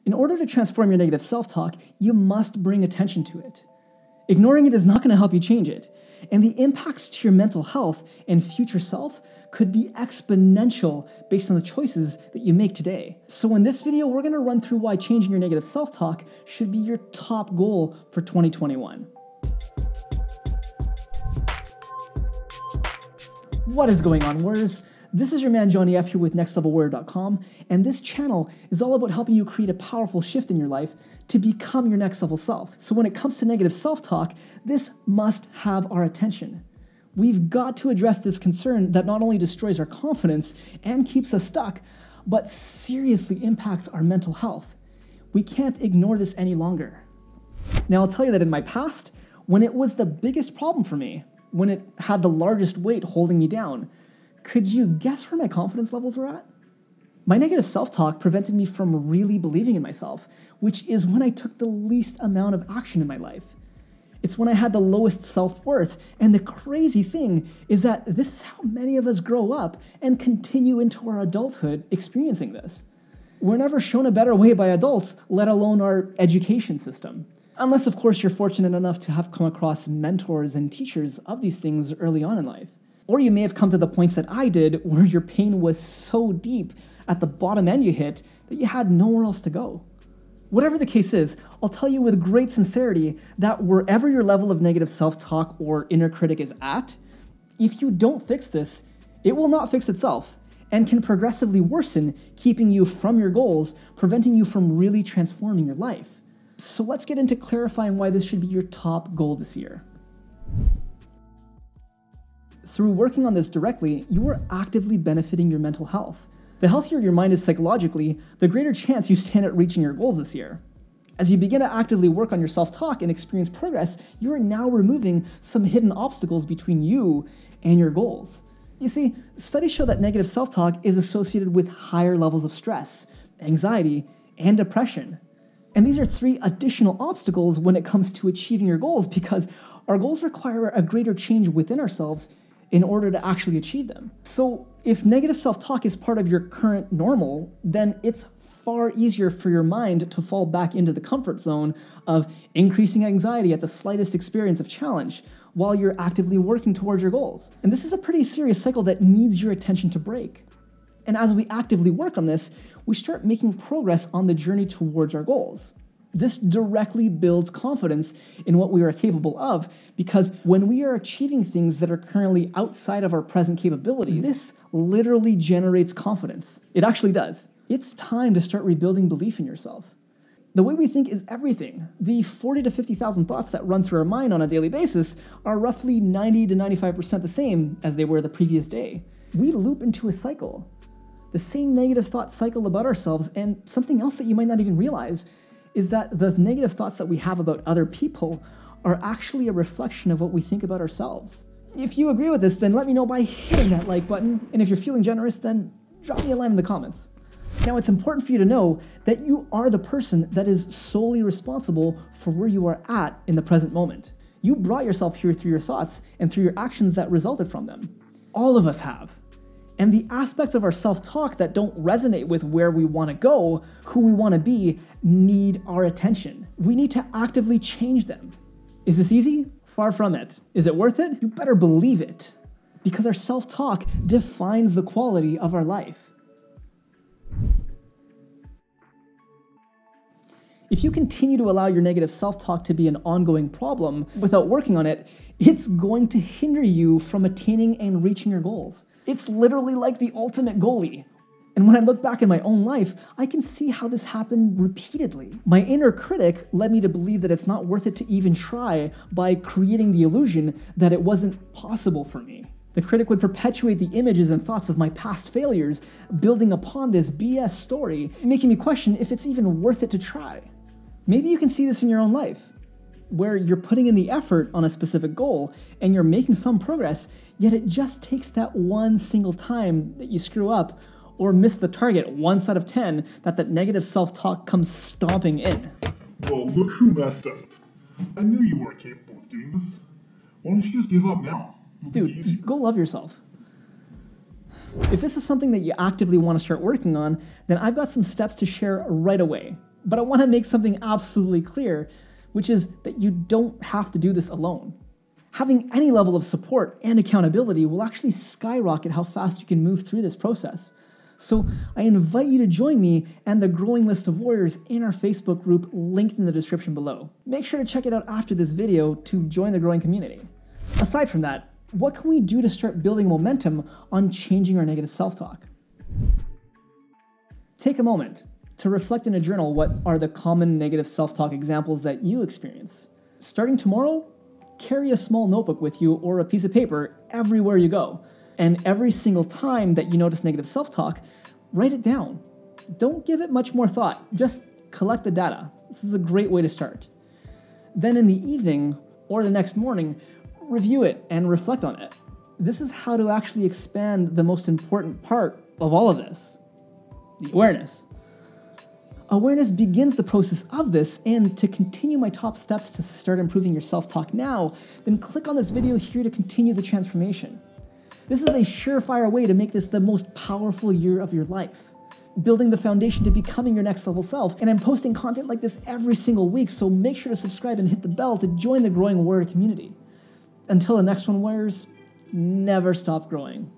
In order to transform your negative self-talk, you must bring attention to it. Ignoring it is not going to help you change it, and the impacts to your mental health and future self could be exponential based on the choices that you make today. So in this video, we're going to run through why changing your negative self-talk should be your top goal for 2021. What is going on, warriors? This is your man Johnny F here with nextlevelwarrior.com, and this channel is all about helping you create a powerful shift in your life to become your next level self. So when it comes to negative self-talk, this must have our attention. We've got to address this concern that not only destroys our confidence and keeps us stuck, but seriously impacts our mental health. We can't ignore this any longer. Now, I'll tell you that in my past, when it was the biggest problem for me, when it had the largest weight holding me down, could you guess where my confidence levels were at? My negative self-talk prevented me from really believing in myself, which is when I took the least amount of action in my life. It's when I had the lowest self-worth, and the crazy thing is that this is how many of us grow up and continue into our adulthood experiencing this. We're never shown a better way by adults, let alone our education system. Unless, of course, you're fortunate enough to have come across mentors and teachers of these things early on in life. Or you may have come to the points that I did where your pain was so deep at the bottom end you hit that you had nowhere else to go. Whatever the case is, I'll tell you with great sincerity that wherever your level of negative self-talk or inner critic is at, if you don't fix this, it will not fix itself and can progressively worsen, keeping you from your goals, preventing you from really transforming your life. So let's get into clarifying why this should be your top goal this year. Through working on this directly, you are actively benefiting your mental health. The healthier your mind is psychologically, the greater chance you stand at reaching your goals this year. As you begin to actively work on your self-talk and experience progress, you are now removing some hidden obstacles between you and your goals. You see, studies show that negative self-talk is associated with higher levels of stress, anxiety, and depression. And these are 3 additional obstacles when it comes to achieving your goals, because our goals require a greater change within ourselves in order to actually achieve them. So if negative self-talk is part of your current normal, then it's far easier for your mind to fall back into the comfort zone of increasing anxiety at the slightest experience of challenge while you're actively working towards your goals. And this is a pretty serious cycle that needs your attention to break. And as we actively work on this, we start making progress on the journey towards our goals. This directly builds confidence in what we are capable of, because when we are achieving things that are currently outside of our present capabilities, this literally generates confidence. It actually does. It's time to start rebuilding belief in yourself. The way we think is everything. The 40 to 50,000 thoughts that run through our mind on a daily basis are roughly 90 to 95% the same as they were the previous day. We loop into a cycle. The same negative thought cycle about ourselves, and something else that you might not even realize is that the negative thoughts that we have about other people are actually a reflection of what we think about ourselves. If you agree with this, then let me know by hitting that like button, and if you're feeling generous, then drop me a line in the comments. Now, it's important for you to know that you are the person that is solely responsible for where you are at in the present moment. You brought yourself here through your thoughts and through your actions that resulted from them. All of us have. And the aspects of our self-talk that don't resonate with where we want to go, who we want to be, need our attention. We need to actively change them. Is this easy? Far from it. Is it worth it? You better believe it, because our self-talk defines the quality of our life. If you continue to allow your negative self-talk to be an ongoing problem without working on it, it's going to hinder you from attaining and reaching your goals. It's literally like the ultimate goalie. And when I look back in my own life, I can see how this happened repeatedly. My inner critic led me to believe that it's not worth it to even try by creating the illusion that it wasn't possible for me. The critic would perpetuate the images and thoughts of my past failures, building upon this BS story, making me question if it's even worth it to try. Maybe you can see this in your own life, where you're putting in the effort on a specific goal and you're making some progress, yet it just takes that one single time that you screw up or miss the target 1 out of 10 that negative self-talk comes stomping in. Well, look who messed up. I knew you weren't capable of doing this. Why don't you just give up now? Dude, go love yourself. If this is something that you actively want to start working on, then I've got some steps to share right away. But I want to make something absolutely clear, which is that you don't have to do this alone. Having any level of support and accountability will actually skyrocket how fast you can move through this process. So I invite you to join me and the growing list of warriors in our Facebook group linked in the description below. Make sure to check it out after this video to join the growing community. Aside from that, what can we do to start building momentum on changing our negative self-talk? Take a moment to reflect in a journal what are the common negative self-talk examples that you experience. Starting tomorrow, carry a small notebook with you or a piece of paper everywhere you go. And every single time that you notice negative self-talk, write it down. Don't give it much more thought, just collect the data. This is a great way to start. Then in the evening or the next morning, review it and reflect on it. This is how to actually expand the most important part of all of this, the awareness. Awareness begins the process of this, and to continue my top steps to start improving your self-talk now, then click on this video here to continue the transformation. This is a surefire way to make this the most powerful year of your life, building the foundation to becoming your next level self. And I'm posting content like this every single week, so make sure to subscribe and hit the bell to join the growing warrior community. Until the next one, warriors, never stop growing.